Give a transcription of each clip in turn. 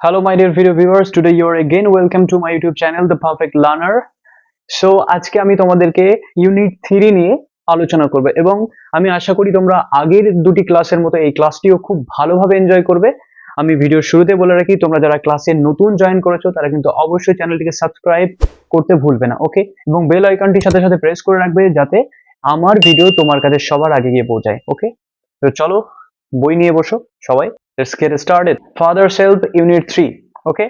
Hello, my dear video viewers. Today you are again welcome to my YouTube channel, The Perfect Learner. So আজকে আমি তোমাদেরকে unit 3 নিয়ে আলোচনা করব এবং আমি আশা করি তোমরা আগের দুটি ক্লাসের মতো এই ক্লাসটিও খুব ভালোভাবে এনজয় করবে। আমি ভিডিওর শুরুতে বলে রাখি, তোমরা যারা ক্লাসে নতুন জয়েন করেছো তারা কিন্তু অবশ্যই চ্যানেলটিকে সাবস্ক্রাইব করতে ভুলবে না, ওকে? এবং বেল আইকনটির সাথে সাথে প্রেস করে রাখবে যাতে আমার ভিডিও তোমার কাছে সবার আগে গিয়ে পৌঁছায়, ওকে? তো চলো বই নিয়ে বসো সবাই। Let's get started. Father's Help, Unit 3. Okay.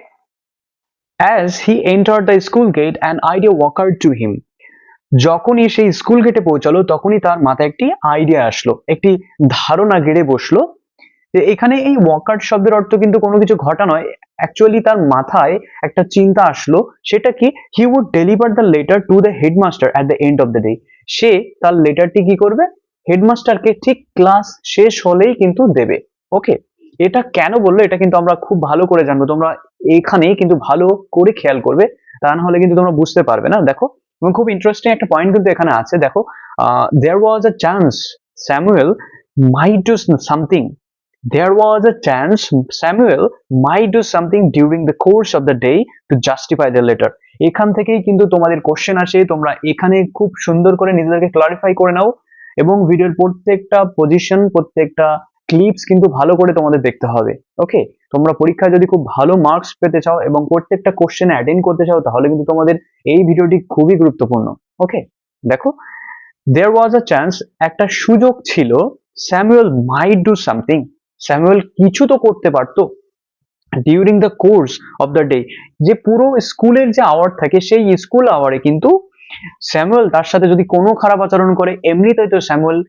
As he entered the school gate, an idea occurred to him. যখনই সেই স্কুল গেটে পৌঁছালো তখনই তার মাথায় একটি আইডিয়া আসলো, একটি ধারণা গেড়ে বসলো যে এখানে এই ওয়াকার্ড শব্দের অর্থ কিন্তু কোনো কিছু ঘটা নয়। অ্যাকচুয়ালি তার মাথায় একটা চিন্তা আসলো, সেটা কি, he would deliver the letter to the headmaster at the end of the day. সে তার লেটারটি কি করবে, হেডমাস্টারকে ঠিক ক্লাস শেষ হলেই কিন্তু দেবে, ওকে? এটা কেন বললো এটা কিন্তু আমরা খুব ভালো করে জানবো, তোমরা এখানে কিন্তু ভালো করে খেয়াল করবে, তা না হলে কিন্তু তোমরা বুঝতে পারবে না। দেখো, এবং খুব ইন্টারেস্টিং একটা পয়েন্ট কিন্তু এখানে আছে। দেখো, there was a chance Samuel might do something, there was a chance Samuel might do something during the course of the day to justify the letter. এখান থেকেই কিন্তু তোমাদের কোশ্চেন আসে, তোমরা এখানে খুব সুন্দর করে নিজেদেরকে ক্লারিফাই করে নাও এবং ভিডিওর প্রত্যেকটা পজিশন, প্রত্যেকটা ক্লিপস কিন্তু ভালো করে তোমাদের দেখতে হবে, ওকে? তোমরা পরীক্ষায় যদি খুব ভালো মার্কস পেতে চাও এবং প্রত্যেকটা কোশ্চেনে অ্যাটেন্ড করতে চাও তাহলে কিন্তু তোমাদের এই ভিডিওটি খুবই গুরুত্বপূর্ণ, ওকে? দেখো, there was a chance, একটা সুযোগ ছিল, Samuel might do something, Samuel কিছু তো করতে পারতো during the course of the day, যে পুরো স্কুলের যে আওয়ার থাকে সেই স্কুল আওয়ারে কিন্তু স্যামুয়েল তার সাথে যদি কোনো খারাপ আচরণ করে, এমনিতেই তো স্যামুয়েল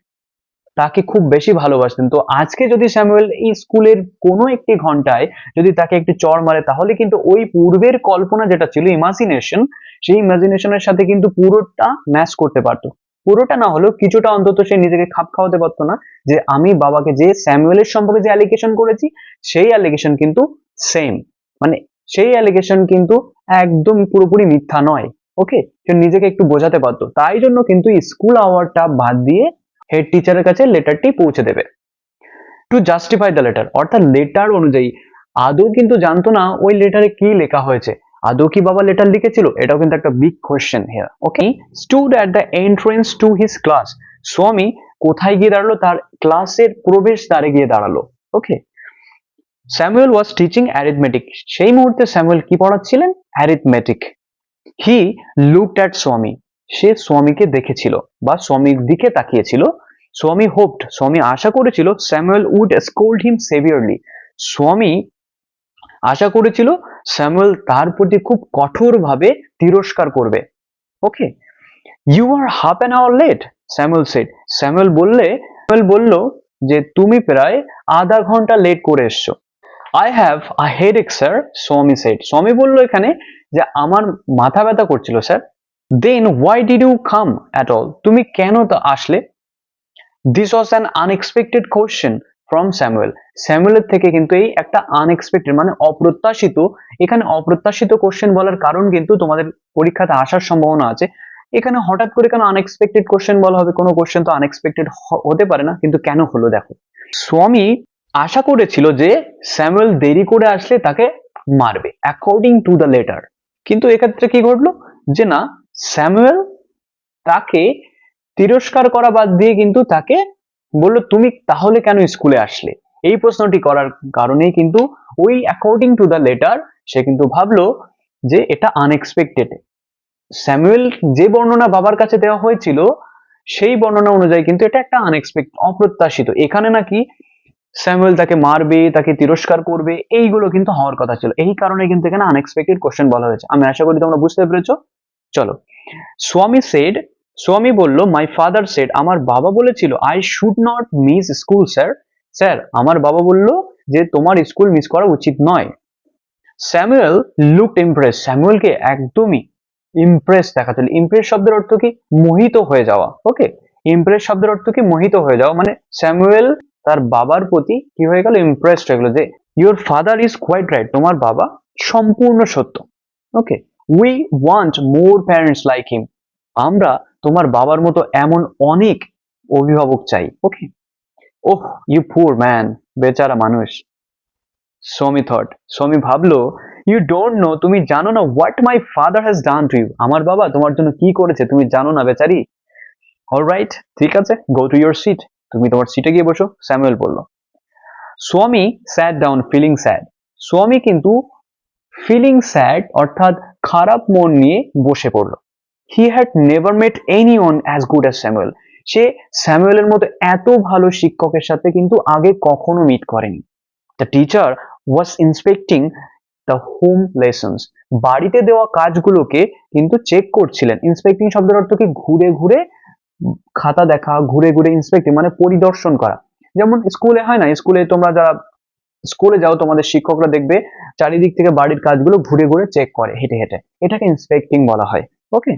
তাকে খুব বেশি ভালোবাসতেন, তো আজকে যদি স্যামুয়েল এই স্কুলের কোনো একটি ঘন্টায় যদি তাকে একটি চড় মারে তাহলে কিন্তু ওই পূর্বের কল্পনা যেটা ছিল ইমাজিনেশন, সেই ইমাজিনেশনের সাথে কিন্তু পুরোটা ম্যাচ করতে পারতো। পুরোটা না হলেও কিছুটা অন্তত সে নিজেকে খাপ খাওয়াতে পারতো না যে আমি বাবাকে যে স্যামুয়েলের সম্পর্কে যে অ্যালিগেশন করেছি সেই অ্যালিগেশন কিন্তু সেম, মানে সেই অ্যালিগেশন কিন্তু একদম পুরোপুরি মিথ্যা নয়, ওকে? সে নিজেকে একটু বোঝাতে পারতো, তাই জন্য কিন্তু স্কুল আওয়ারটা বাদ দিয়ে হেড টিচারের কাছে লেটারটি পৌঁছে দেবে। টু জাস্টিফাই দ্য লেটার, অর্থাৎ লেটার অনুযায়ী আদৌ কিন্তু জানতো না ওই লেটারে কি লেখা হয়েছে, আদৌ কি বাবা লেটার লিখেছিল, এটাও কিন্তু একটা big question here, okay? Stood at the entrance to his class, স্বামী কোথায় গিয়ে দাঁড়ালো, তার ক্লাসের প্রবেশ দ্বারে গিয়ে দাঁড়ালো, ওকে? স্যামুয়েল ওয়াজ টিচিং অ্যারিথমেটিক, সেই মুহূর্তে স্যামুয়েল কি পড়াচ্ছিলেন, অ্যারিথমেটিক। হি লুকড অ্যাট স্বামী, সে স্বামীকে দেখেছিল বা স্বামীর দিকে তাকিয়েছিল। স্বামী হোপড, স্বামী আশা করেছিল Samuel would scold him severely, Swami আশা করেছিল স্যামুয়েল তার প্রতি খুব কঠোরভাবে তিরস্কার করবে, okay? You are half an hour late, Samuel said, Samuel বলল যে তুমি প্রায় আধা ঘন্টা লেট করে এসছো। I have a headache sir, Swami said, Swami বলল এখানে যে আমার মাথা ব্যথা করছিল sir. Then why did you come at all, তুমি কেন তা আসলে? This was an unexpected question from Samuel, স্যামুয়েলের থেকে কিন্তু এই একটা আনএক্সপেক্টেড মানে অপ্রত্যাশিত, এখানে অপ্রত্যাশিত কোশ্চেন বলার কারণ কিন্তু তোমাদের পরীক্ষাতে আসার সম্ভাবনা আছে। এখানে হঠাৎ করে কেন আনএক্সপেক্টেড কোশ্চেন বলা হবে, কোনো কোশ্চেন তো আনএক্সপেক্টেড হতে পারে না, কিন্তু কেন হলো দেখো, স্বামী আশা করেছিল যে স্যামুয়েল দেরি করে আসলে তাকে মারবে অ্যাকর্ডিং টু দ্য লেটার, কিন্তু এক্ষেত্রে কি ঘটলো যে না, স্যামুয়েল তাকে তিরস্কার করা বাদ দিয়ে কিন্তু তাকে বলল তুমি তাহলে কেন স্কুলে আসলে, এই প্রশ্নটি করার কারণেই কিন্তু ওই অ্যাকর্ডিং টু দ্য লেটার সে কিন্তু ভাবলো যে এটা আনএক্সপেক্টেড। স্যামুয়েল যে বর্ণনা বাবার কাছে দেওয়া হয়েছিল সেই বর্ণনা অনুযায়ী কিন্তু এটা একটা আনএক্সপেক্টেড, অপ্রত্যাশিত, এখানে নাকি স্যামুয়েল তাকে মারবে, তাকে তিরস্কার করবে, এইগুলো কিন্তু হওয়ার কথা ছিল, এই কারণে কিন্তু এখানে আনএক্সপেক্টেড কোশ্চেন বলা হয়েছে। আমি আশা করি তোমরা বুঝতে পেরেছো। চলো, স্বামী সেড, স্বামী বলল মাই ফাদার সেড, আমার বাবা বলেছিল I should not miss school sir, sir আমার বাবা বলল যে তোমার স্কুল মিস করা উচিত নয়। স্যামুয়েল লুকড ইমপ্রেস, স্যামুয়েলকে একদমই ইমপ্রেস দেখাচ্ছিল, ইমপ্রেস শব্দের অর্থ কি, মোহিত হয়ে যাওয়া, ওকে? ইমপ্রেস শব্দের অর্থ কি, মোহিত হয়ে যাওয়া, মানে স্যামুয়েল তার বাবার প্রতি কি হয়ে গেল, ইমপ্রেসড হয়ে গেল যে your father is quite right, তোমার বাবা সম্পূর্ণ সত্য, okay? We want more parents like him, আমরা তোমার বাবার মতো এমন অনেক অভিভাবক চাই, okay? Oh you poor man, বেচারা মানুষ। সোমি থট, সোমি ভাবলো, ইউ ডোন্ট নো, তুমি জানো না what my father has done to you, আমার বাবা তোমার জন্য কি করেছে তুমি জানো না বেচারি। অলরাইট, ঠিক আছে, গো টু ইউর সিট, তুমি তোমার সিটে গিয়ে বসো, স্যামুয়েল বলল। Swami sat down feeling sad, Swami কিন্তু ফিলিং স্যাড অর্থাৎ খারাপ মন নিয়ে বসে পড়লো। He had never met anyone as good as Samuel, সে স্যামুয়েলের মতো এত ভালো শিক্ষকের সাথে কিন্তু আগে কখনো মিট করেনি। The teacher was inspecting the home lessons, বাড়িতে দেওয়া কাজগুলোকে কিন্তু চেক করছিলেন। ইন্সপেক্টিং শব্দের অর্থ কি, ঘুরে ঘুরে খাতা দেখা, ঘুরে ঘুরে ইন্সপেক্টিং মানে পরিদর্শন করা। যেমন স্কুলে হয় না, স্কুলে তোমরা যারা স্কুলে যাও তোমাদের শিক্ষকরা দেখবে চারিদিক থেকে বাড়ির কাজগুলো ঘুরে ঘুরে চেক করে হেঁটে হেঁটে, এটাকে ইন্সপেক্টিং বলা হয়। ওকে,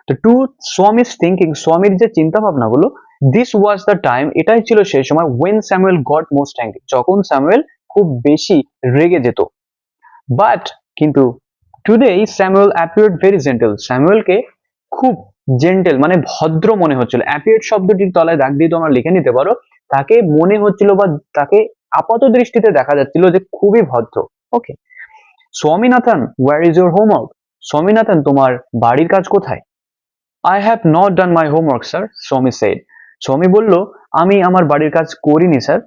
তো টু সোয়ামীর থিঙ্কিং, সোয়ামীর যে চিন্তা ভাবনাগুলো, দিস ওয়াজ দ্য টাইম, এটাই ছিল সেই সময়, when Samuel got most angry, যখন স্যামুয়েল খুব বেশি রেগে যেত। বাট কিন্তু today Samuel appeared very gentle, স্যামুয়েলকে খুব জেন্টেল মানে ভদ্র মনে হচ্ছিল। অ্যাপিয়ার্ড শব্দটির তলায় দাগ দিয়ে তোমরা লিখে নিতে পারো, তাকে মনে হচ্ছিল বা তাকে আপাত দৃষ্টিতে দেখা যাচ্ছিল যে খুবই ভদ্র। Okay, Swaminathan, where is your homework, Swaminathan তোমার বাড়ির কাজ কোথায়? I have not done my homework sir, Swami said, Swami বলল, আমি আমার বাড়ির কাজ করিনি স্যার।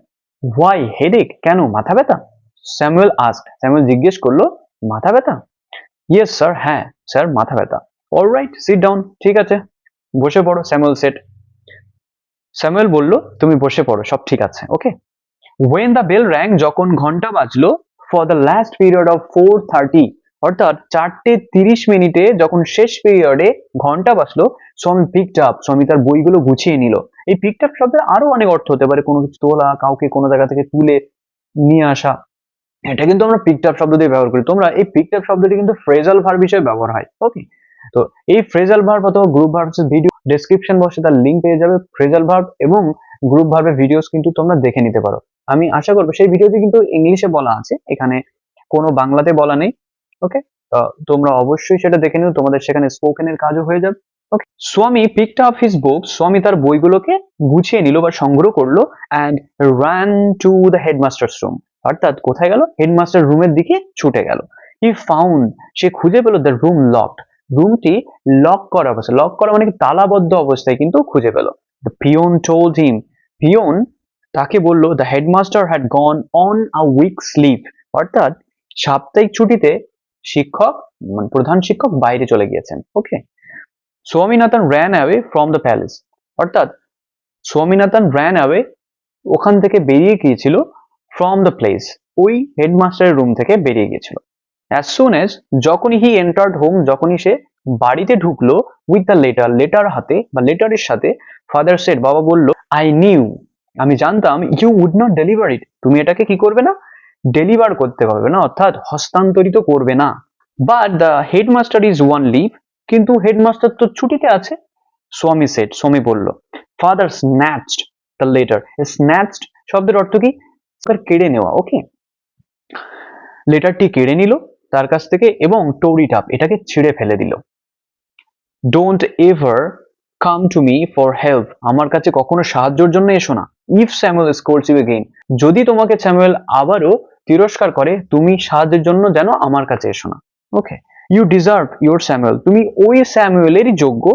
হোয়াই, হেডেক, কেন, মাথা ব্যথা? স্যামুয়েল আস্কড, স্যামুয়েল জিজ্ঞেস করলো, মাথা ব্যথা? ইয়েস স্যার, হ্যাঁ স্যার মাথা ব্যথা। অলরাইট, সিট ডাউন, ঠিক আছে বসে পড়ো, স্যামুয়েল সেড। স্যামুয়েল বলল, তুমি বসে পড়ো, সব ঠিক আছে। ওকে, ওয়েন দ্য বেল র্যাং, যখন ঘন্টা বাজলো, for the last period of 4:30, অর্থাৎ 4:30 যখন শেষ পিরিয়ডে ঘন্টা বাজলো, স্বামী পিকড আপ, স্বামী তার বইগুলো গুছিয়ে নিল। এই পিকড আপ শব্দের আরো অনেক অর্থ হতে পারে, কোনো কিছু তোলা, কাউকে কোনো জায়গা থেকে তুলে নিয়ে আসা, এটা কিন্তু আমরা পিকড আপ শব্দ দিয়ে ব্যবহার করি। তোমরা এই পিকড আপ শব্দটি কিন্তু ফ্রেজাল ভার্ব হিসেবে ব্যবহার হয়। ওকে, তো এই ফ্রেজাল ভার্ব অথবা গ্রুপ ভার্বস ভিডিও ডেসক্রিপশন বক্সে তার লিঙ্ক পেয়ে যাবে। ফ্রেজাল ভার্ব এবং গ্রুপ ভার্বের ভিডিওস কিন্তু তোমরা দেখে নিতে পারো। আমি আশা করবো সেই ভিডিওটি কিন্তু ইংলিশে বলা আছে, এখানে কোনো বাংলাতে বলা নেই। ওকে, তোমরা অবশ্যই সেটা দেখে নিও, তোমাদের সেখানে স্পোকেনের কাজও হয়ে যাবে। ওকে, স্বামী পিকড আপ হিজ বুক, স্বামী তার বইগুলোকে গুছিয়ে নিল বা সংগ্রহ করলো, and run to the headmasters room, অর্থাৎ কোথায় গেল, হেডমাস্টার রুমের দিকে ছুটে গেল। হি ফাউন্ড, সে খুঁজে পেল, দ্য রুম লকড, রুমটি লক করা অবস্থা, লক করা মানে কি তালাবদ্ধ অবস্থায় কিন্তু খুঁজে পেল। The peon told him, peon তাকে বলল, the headmaster had gone on a week's leave, অর্থাৎ সাপ্তাহিক ছুটিতে শিক্ষক মানে প্রধান শিক্ষক বাইরে চলে গিয়েছেন। Okay, Swaminathan ran away from the palace, অর্থাৎ স্বামীনাথন র্যান অ্যাওয়ে ওখান থেকে বেরিয়ে গিয়েছিল, ফ্রম দ্য প্লেস ওই হেডমাস্টারের রুম থেকে বেরিয়ে গিয়েছিল। অ্যাজ সুন এজ, যখনই হি এন্টার্ড হোম, যখনই সে বাড়িতে ঢুকলো, উইথ দ্য লেটার, লেটার হাতে বা লেটারের সাথে, ফাদার সেড, বাবা বলল, আই নিউ, আমি জানতাম, you would not deliver it, তুমি এটাকে কি করবে না, ডেলিভার করতে পারবে না, অর্থাৎ হস্তান্তরিত করবে না। But the headmaster is on leave, কিন্তু হেডমাস্টার তো ছুটিতে আছে। স্বামী সেড, স্বামী বলল। Father snatched the letter, snatched শব্দের অর্থ কি, কেড়ে নেওয়া। ওকে, লেটারটি কেড়ে নিল তার কাছ থেকে এবং টোর ইট আপ, এটাকে ছিঁড়ে ফেলে দিল। Don't ever come to me for help, আমার কাছে কখনো সাহায্যের জন্য এসো না। If Samuel scolds you again, যদি তোমাকে স্যামুয়েল আবারও তিরস্কার করে, তুমি সাহায্যের জন্য যেন আমার কাছে এসো না। ওকে, ইউ ডিজার্ভ ইউর স্যামুয়েল, তুমি ওই স্যামুয়েলেরই যোগ্য